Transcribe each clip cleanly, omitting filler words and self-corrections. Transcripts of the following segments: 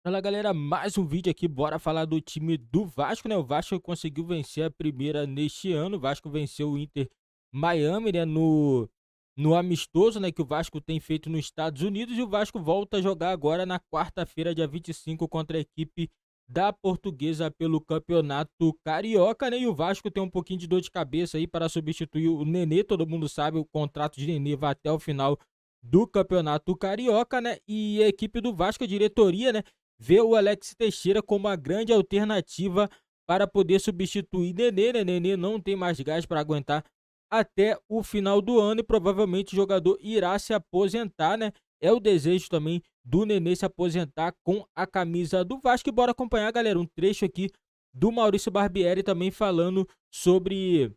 Fala galera, mais um vídeo aqui, bora falar do time do Vasco, né? O Vasco conseguiu vencer a primeira neste ano. O Vasco venceu o Inter Miami, né? No amistoso, né? Que o Vasco tem feito nos Estados Unidos. E o Vasco volta a jogar agora na quarta-feira, dia 25, contra a equipe da Portuguesa pelo Campeonato Carioca, né? E o Vasco tem um pouquinho de dor de cabeça aí para substituir o Nenê. Todo mundo sabe, o contrato de Nenê vai até o final do Campeonato Carioca, né? E a equipe do Vasco, a diretoria, né, vê o Alex Teixeira como a grande alternativa para poder substituir Nenê, né? Nenê não tem mais gás para aguentar até o final do ano e provavelmente o jogador irá se aposentar, né? É o desejo também do Nenê se aposentar com a camisa do Vasco. E bora acompanhar, galera, um trecho aqui do Maurício Barbieri também falando sobre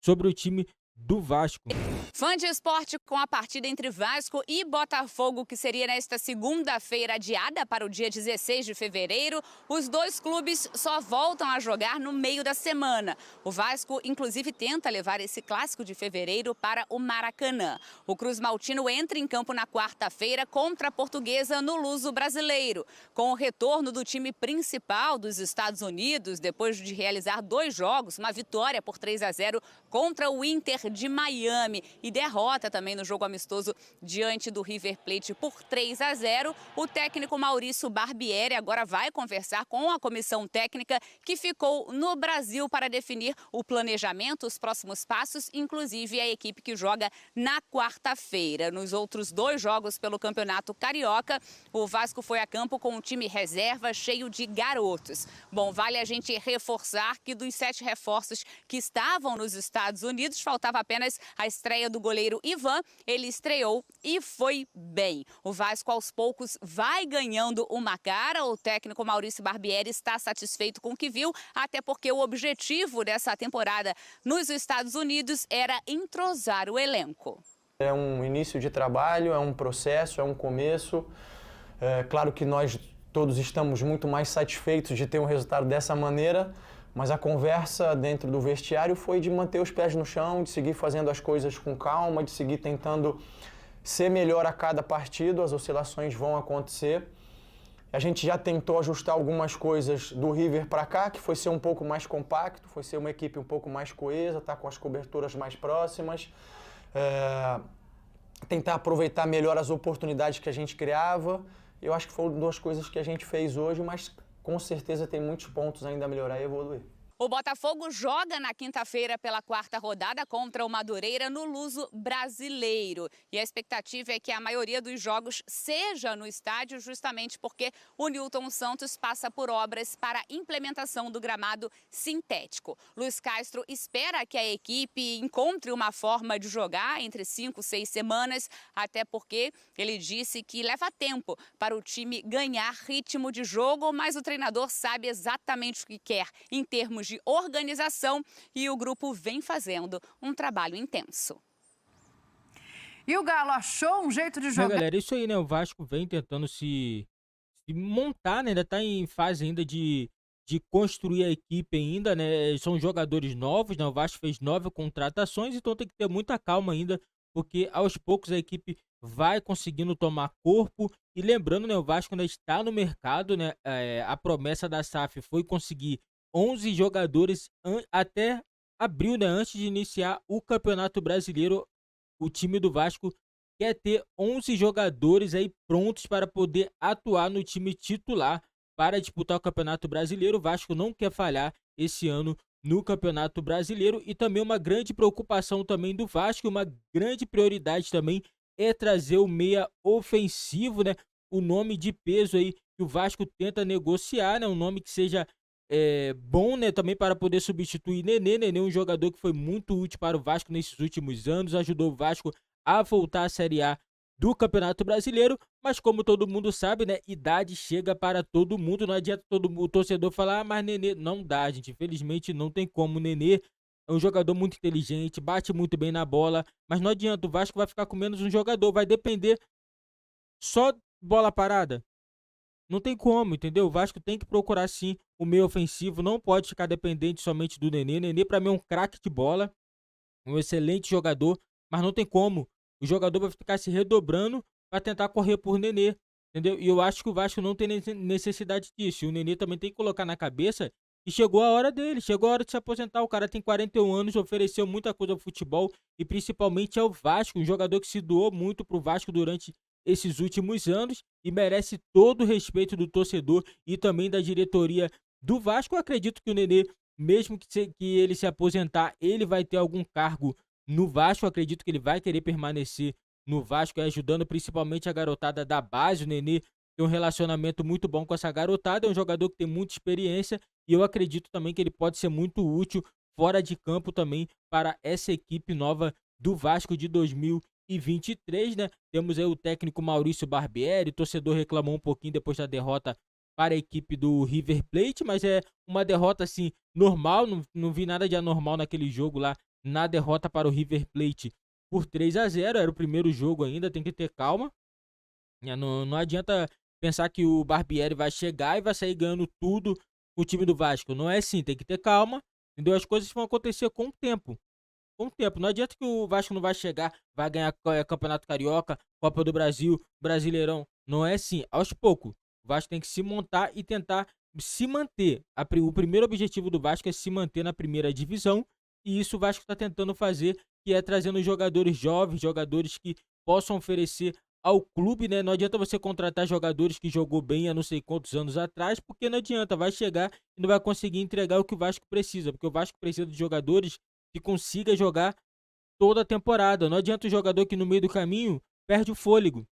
o time do Vasco. Fã de esporte com a partida entre Vasco e Botafogo, que seria nesta segunda-feira adiada para o dia 16 de fevereiro, os dois clubes só voltam a jogar no meio da semana. O Vasco, inclusive, tenta levar esse clássico de fevereiro para o Maracanã. O Cruz Maltino entra em campo na quarta-feira contra a Portuguesa no Luso Brasileiro. Com o retorno do time principal dos Estados Unidos, depois de realizar dois jogos, uma vitória por 3-0 contra o Inter de Miami e derrota também no jogo amistoso diante do River Plate por 3-0. O técnico Maurício Barbieri agora vai conversar com a comissão técnica que ficou no Brasil para definir o planejamento, os próximos passos, inclusive a equipe que joga na quarta-feira. Nos outros dois jogos pelo Campeonato Carioca, o Vasco foi a campo com um time reserva cheio de garotos. Bom, vale a gente reforçar que dos 7 reforços que estavam nos Estados Unidos, faltava apenas a estreia do goleiro Ivan. Ele estreou e foi bem. O Vasco aos poucos vai ganhando uma cara. O técnico Maurício Barbieri está satisfeito com o que viu, até porque o objetivo dessa temporada nos Estados Unidos era entrosar o elenco. É um início de trabalho, é um processo, é um começo. É claro que nós todos estamos muito mais satisfeitos de ter um resultado dessa maneira, mas a conversa dentro do vestiário foi de manter os pés no chão, de seguir fazendo as coisas com calma, de seguir tentando ser melhor a cada partido. As oscilações vão acontecer. A gente já tentou ajustar algumas coisas do River para cá, que foi ser um pouco mais compacto, foi ser uma equipe um pouco mais coesa, tá com as coberturas mais próximas, tentar aproveitar melhor as oportunidades que a gente criava. Eu acho que foram duas coisas que a gente fez hoje, mas com certeza tem muitos pontos ainda a melhorar e evoluir. O Botafogo joga na quinta-feira pela quarta rodada contra o Madureira no Luso Brasileiro. E a expectativa é que a maioria dos jogos seja no estádio, justamente porque o Newton Santos passa por obras para a implementação do gramado sintético. Luiz Castro espera que a equipe encontre uma forma de jogar entre 5 e 6 semanas, até porque ele disse que leva tempo para o time ganhar ritmo de jogo, mas o treinador sabe exatamente o que quer em termos de organização e o grupo vem fazendo um trabalho intenso. E o Galo achou um jeito de jogar. Galera, isso aí, né? O Vasco vem tentando se montar, né? Ainda tá em fase ainda de construir a equipe ainda, né? São jogadores novos, né? O Vasco fez 9 contratações, então tem que ter muita calma ainda, porque aos poucos a equipe vai conseguindo tomar corpo. E lembrando, né? O Vasco ainda está no mercado, né? A promessa da SAF foi conseguir 11 jogadores até abril, né? Antes de iniciar o Campeonato Brasileiro. O time do Vasco quer ter 11 jogadores aí prontos para poder atuar no time titular para disputar o Campeonato Brasileiro. O Vasco não quer falhar esse ano no Campeonato Brasileiro. E também uma grande preocupação também do Vasco, uma grande prioridade também é trazer o meia ofensivo, né? O nome de peso aí que o Vasco tenta negociar, né? Um nome que seja bom, né, também para poder substituir Nenê. Nenê é um jogador que foi muito útil para o Vasco nesses últimos anos, ajudou o Vasco a voltar à Série A do Campeonato Brasileiro, mas como todo mundo sabe, né, idade chega para todo mundo, não adianta o torcedor falar, mas Nenê não dá, gente, infelizmente não tem como. Nenê é um jogador muito inteligente, bate muito bem na bola, mas não adianta, o Vasco vai ficar com menos um jogador, vai depender só bola parada. Não tem como, entendeu? O Vasco tem que procurar sim o meio ofensivo, não pode ficar dependente somente do Nenê. Nenê pra mim é um craque de bola, um excelente jogador, mas não tem como. O jogador vai ficar se redobrando para tentar correr por Nenê, entendeu? E eu acho que o Vasco não tem necessidade disso. E o Nenê também tem que colocar na cabeça que chegou a hora dele, chegou a hora de se aposentar. O cara tem 41 anos, ofereceu muita coisa ao futebol e principalmente ao Vasco, um jogador que se doou muito pro Vasco durante esses últimos anos e merece todo o respeito do torcedor e também da diretoria do Vasco. Eu acredito que o Nenê, mesmo que ele se aposentar, ele vai ter algum cargo no Vasco. Eu acredito que ele vai querer permanecer no Vasco, ajudando principalmente a garotada da base. O Nenê tem um relacionamento muito bom com essa garotada, é um jogador que tem muita experiência e eu acredito também que ele pode ser muito útil fora de campo também para essa equipe nova do Vasco de 2023, né? Temos aí o técnico Maurício Barbieri, o torcedor reclamou um pouquinho depois da derrota para a equipe do River Plate, mas é uma derrota assim normal, não vi nada de anormal naquele jogo lá, na derrota para o River Plate por 3-0, era o primeiro jogo ainda, tem que ter calma. Não adianta pensar que o Barbieri vai chegar e vai sair ganhando tudo com o time do Vasco. Não é assim, tem que ter calma, entendeu? As coisas vão acontecer com o tempo. Com o tempo. Não adianta que o Vasco não vai chegar, vai ganhar Campeonato Carioca, Copa do Brasil, Brasileirão. Não é assim. Aos poucos. O Vasco tem que se montar e tentar se manter. O primeiro objetivo do Vasco é se manter na primeira divisão. E isso o Vasco está tentando fazer, que é trazendo jogadores jovens, jogadores que possam oferecer ao clube, né? Não adianta você contratar jogadores que jogou bem há não sei quantos anos atrás, porque não adianta, vai chegar e não vai conseguir entregar o que o Vasco precisa, porque o Vasco precisa de jogadores que consiga jogar toda a temporada. Não adianta o jogador que no meio do caminho perde o fôlego,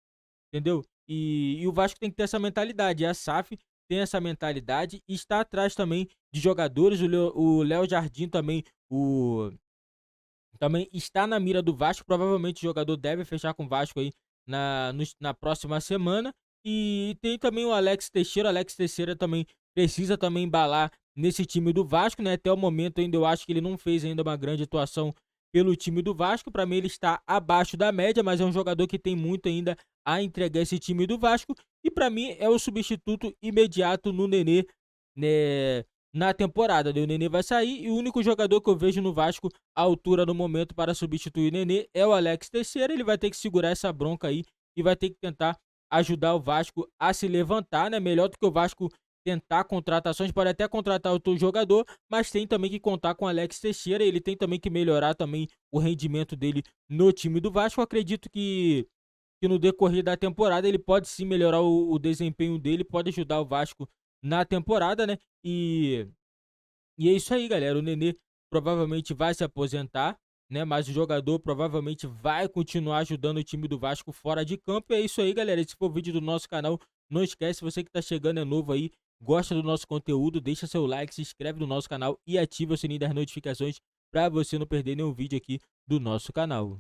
entendeu? E o Vasco tem que ter essa mentalidade, e a SAF tem essa mentalidade e está atrás também de jogadores. O Léo Jardim também, também está na mira do Vasco, provavelmente o jogador deve fechar com o Vasco aí na próxima semana. E tem também o Alex Teixeira também precisa também embalar nesse time do Vasco, né? Até o momento ainda eu acho que ele não fez ainda uma grande atuação pelo time do Vasco. Para mim ele está abaixo da média, mas é um jogador que tem muito ainda a entregar esse time do Vasco. E para mim é o substituto imediato no Nenê, né, na temporada. O Nenê vai sair e o único jogador que eu vejo no Vasco à altura no momento para substituir o Nenê é o Alex Teixeira. Ele vai ter que segurar essa bronca aí e vai ter que tentar ajudar o Vasco a se levantar, né? Melhor do que o Vasco tentar contratações, pode até contratar outro jogador, mas tem também que contar com o Alex Teixeira. Ele tem também que melhorar também o rendimento dele no time do Vasco. Eu acredito que no decorrer da temporada ele pode sim melhorar o desempenho dele, pode ajudar o Vasco na temporada, né? E é isso aí, galera. O Nenê provavelmente vai se aposentar, né? Mas o jogador provavelmente vai continuar ajudando o time do Vasco fora de campo. E é isso aí, galera. Esse foi o vídeo do nosso canal. Não esquece, você que tá chegando é novo aí, gosta do nosso conteúdo, deixa seu like, se inscreve no nosso canal e ativa o sininho das notificações para você não perder nenhum vídeo aqui do nosso canal.